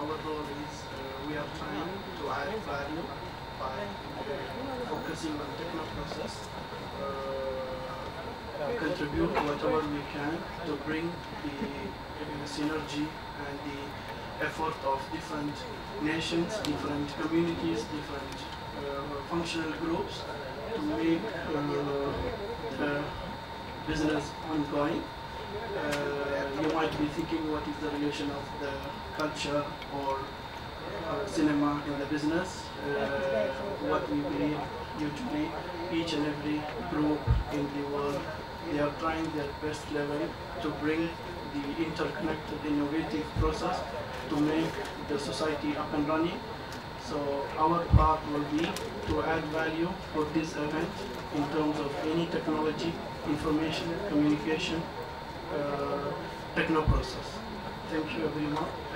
our role is we are trying to add value by focusing on techno process, contribute whatever we can to bring the synergy and the effort of different nations, different communities, different functional groups to make the business ongoing. You might be thinking, what is the relation of the culture or cinema in the business? What we believe usually each and every group in the world, they are trying their best level to bring the interconnected innovative process to make the society up and running. So our part will be to add value for this event in terms of any technology, information, communication, techno process. Thank you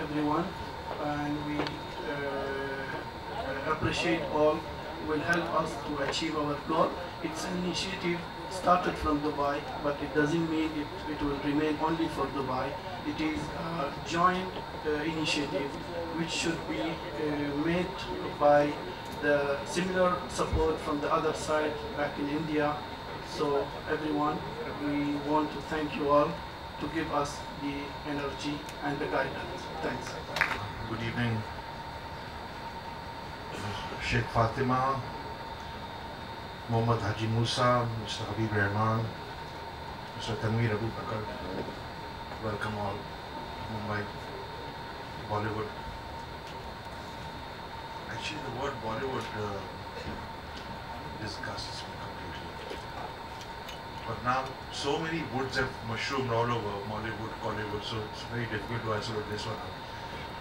everyone, and we appreciate all will help us to achieve our goal. It's an initiative started from Dubai, but it doesn't mean it will remain only for Dubai. It is a joint initiative which should be made by the similar support from the other side back in India. So everyone, we want to thank you all to give us the energy and the guidance. Thanks. Good evening, Sheikh Fatima, Mohammad Haji Musa, Mr. Habib Rahman, Mr. Tanveer Abu Bakr. Welcome all to Mumbai, Bollywood. Actually, the word Bollywood disgusts me completely. But now, so many woods have mushroomed all over, Bollywood, Hollywood, so it's very difficult to isolate this one out.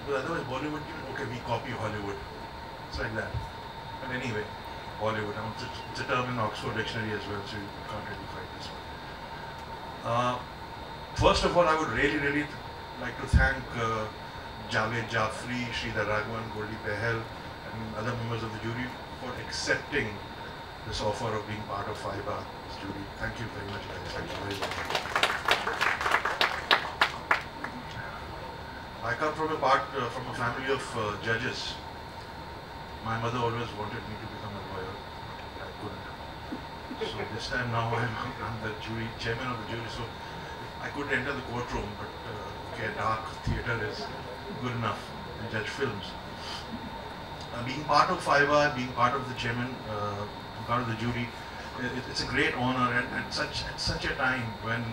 But otherwise, Bollywood, okay, we copy Hollywood. It's like that. But anyway, Bollywood, it's a term in Oxford Dictionary as well, so you can't really find this one. First of all, I would really like to thank Javed Jafri, Sridhar Raghavan, Goldie Behel, and other members of the jury for accepting this offer of being part of Aiba's jury. Thank you very much, guys. Thank you very much. I come from a family of judges. My mother always wanted me to become a lawyer. I couldn't. So this time now I'm the chairman of the jury. So I couldn't enter the courtroom, but okay, dark theatre is good enough to judge films. Being part of Aiba, being part of the chairman, part of the jury, it's a great honor, and at such a time when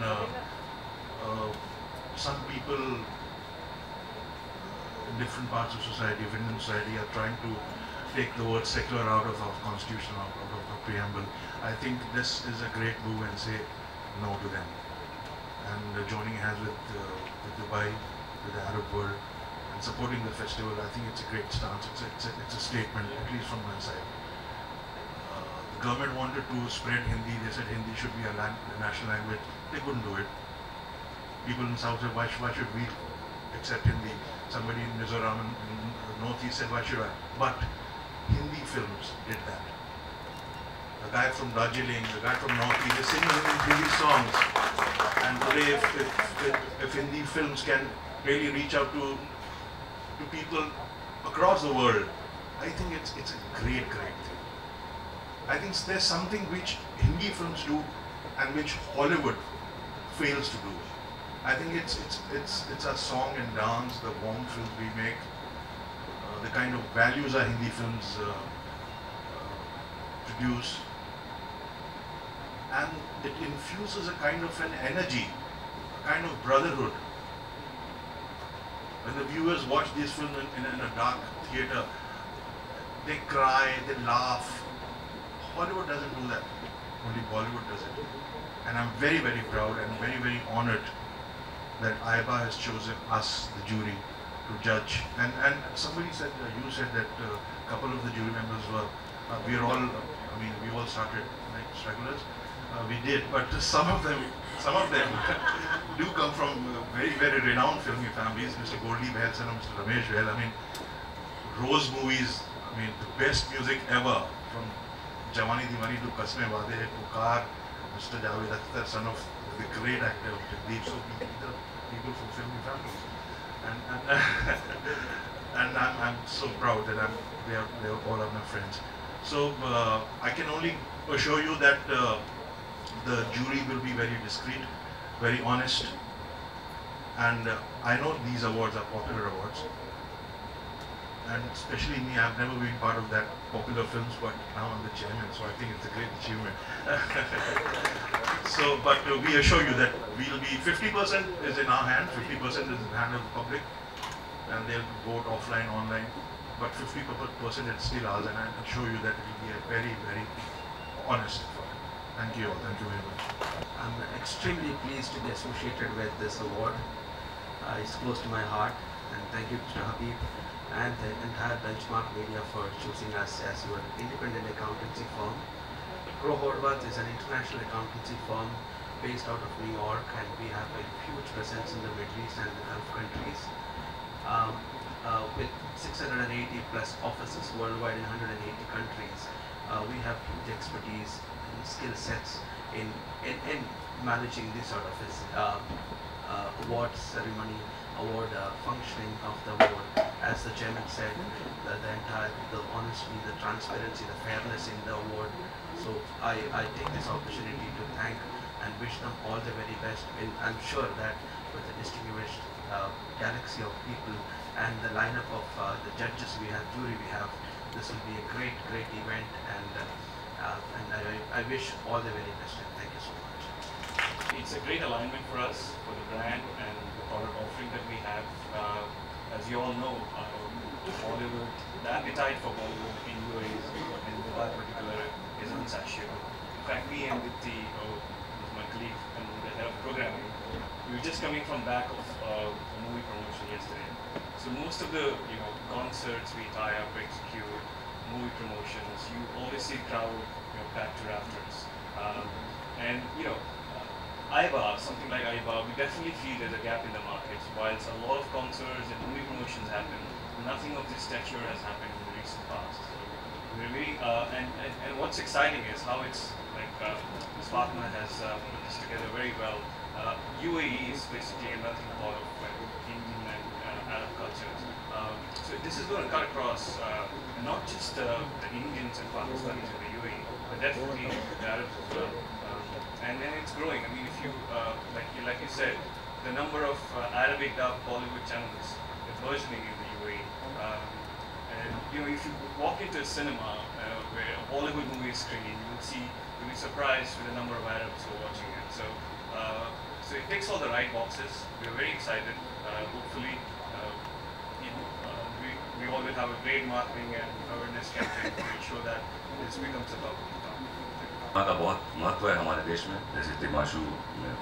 some people in different parts of society, of Indian society, are trying to take the word secular out of our constitution, out of the preamble. I think this is a great move and say no to them. And joining hands with Dubai, with the Arab world, and supporting the festival, I think it's a great stance. It's a statement, at least from my side. The government wanted to spread Hindi. They said Hindi should be a national language. They couldn't do it. People in South said, why should we accept Hindi? Somebody in Mizoram and Northeast said, why should I? But Hindi films did that. The guy from Darjeeling, the guy from Northeast, they sing Hindi songs. And today, if Hindi films can really reach out to people across the world, I think it's a great thing. I think there's something which Hindi films do and which Hollywood fails to do. I think it's our song and dance, the warm films we make, the kind of values our Hindi films produce, and it infuses a kind of an energy, a kind of brotherhood. When the viewers watch these films in a dark theatre, they cry, they laugh. Hollywood doesn't do that, only Bollywood does it. And I'm very proud and very honored that Aiba has chosen us, the jury, to judge. And somebody said, you said that a couple of the jury members were, we all started like strugglers. We did, but some of them do come from very renowned filmy families. Mr. Goldie Behel and Mr. Ramesh Behel. I mean, Rose movies. I mean, the best music ever, from Jawani Diwani to Kasme Wade, Pukar, Mr. Javed Akhtar, son of the great actor Jagdeep. So people from filmy families. And I'm so proud that they all are my friends. So I can only assure you that the jury will be very discreet, very honest, and I know these awards are popular awards, and especially me, I've never been part of that popular films, but now I'm the chairman, so I think it's a great achievement. So, but we assure you that we'll be 50% is in our hand, 50% is in the hand of the public, and they'll vote offline, online, but 50% it's still ours, and I assure you that it will be a very, very honest effort. Thank you all. Thank you very much. I'm extremely pleased to be associated with this award. It's close to my heart, and thank you to Habib and the entire Benchmark Media for choosing us as your independent accountancy firm. Crowe Horwath is an international accountancy firm based out of New York, and we have a huge presence in the Middle East and the Gulf countries. With 680 plus offices worldwide in 180 countries, we have huge expertise and skill sets in managing this sort of award ceremony, award functioning of the award. As the chairman said, the honesty, the transparency, the fairness in the award. So I take this opportunity to thank and wish them all the very best. And I'm sure that with the distinguished galaxy of people and the lineup of the judges we have, jury we have, this will be a great event, and I wish all the very best, and thank you so much. It's a great alignment for us, for the brand and the product offering that we have. As you all know, Bollywood, the appetite for Bollywood in UAE in Dubai particular is insatiable. In fact, me and my colleague and the head of programming, we were just coming from back of a movie promotion yesterday. So most of the concerts we tie up, execute, movie promotions, you always see crowd packed to rafters. And Aiba, something like Aiba, we definitely feel there's a gap in the market. Whilst a lot of concerts and movie promotions happen, nothing of this stature has happened in the recent past. So we're really, and what's exciting is how it's like Ms. Fatma has put this together very well. UAE is basically a melting pot of Indian and Arab cultures. So this is going to cut across not just the Indians and Pakistanis in the UAE, but definitely the Arabs as well. And it's growing. I mean, if you like you said, the number of Arabic dubbed Bollywood channels is burgeoning in the UAE. And if you walk into a cinema where a Bollywood movie is screening, you'll be surprised with the number of Arabs who are watching it. So, so it ticks all the right boxes. We're very excited. Hopefully, we all will have a great marketing and awareness campaign to ensure that this becomes a top of the top. का बहुत महत्व है हमारे देश में, जैसे तिमाशू में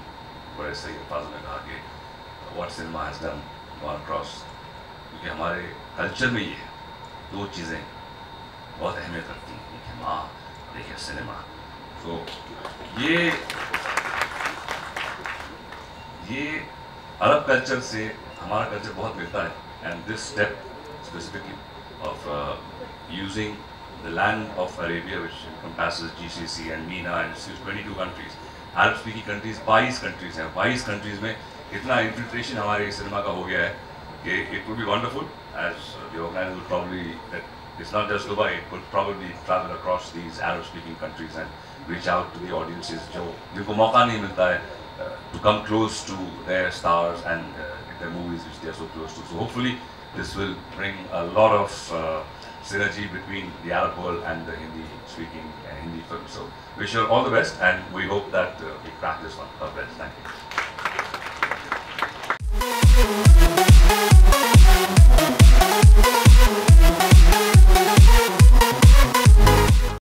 बड़े सही अल्फाज में कहा कि what cinema has done gone across, क्योंकि हमारे कल्चर में ये दो चीज़ें बहुत अहमियत रखती हैं, एक है माँ और एक है सिनेमा। तो ये अरब कल्चर से हमारा कल्चर बहुत मिलता है, and this step specifically of using the land of Arabia, which encompasses GCC and MENA, and it's 22 countries, Arab-speaking countries, 22 countries हैं, 22 countries में इतना infiltration हमारे सिनेमा का हो गया है कि it would be wonderful as the organizer would probably, that it's not just Dubai, it would probably travel across these Arab-speaking countries and reach out to the audiences जिनको मौका नहीं मिलता है to come close to their stars and their movies which they are so close to. So hopefully this will bring a lot of synergy between the Arab world and the Hindi-speaking Hindi film. So wish you all the best, and we hope that we crack this one. God bless. Thank you.